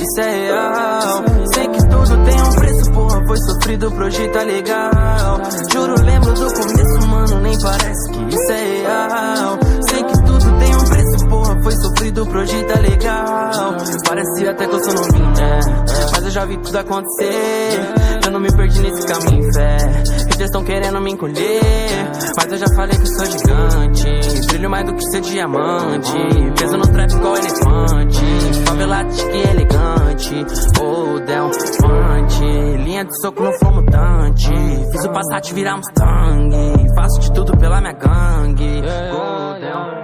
isso é real. Sei que tudo tem um preço, porra, foi sofrido pro hoje tá legal. Juro, lembro do começo, mano, nem parece que isso é real. Sei que tudo tem um preço, porra, foi sofrido pro hoje tá legal. Parece até que eu sou novinho, né? Mas eu já vi tudo acontecer. Eu não me perdi nesse caminho, fé. Eles tão querendo me encolher, mas eu já falei que eu sou gigante. Brilho mais do que ser diamante. Peso no trap igual elefante. Favelado, chique e elegante. Oh, Del Fante. Linha de soco no flow mutante. Fiz o Passat virar Mustang. Faço de tudo pela minha gangue. Oh, Del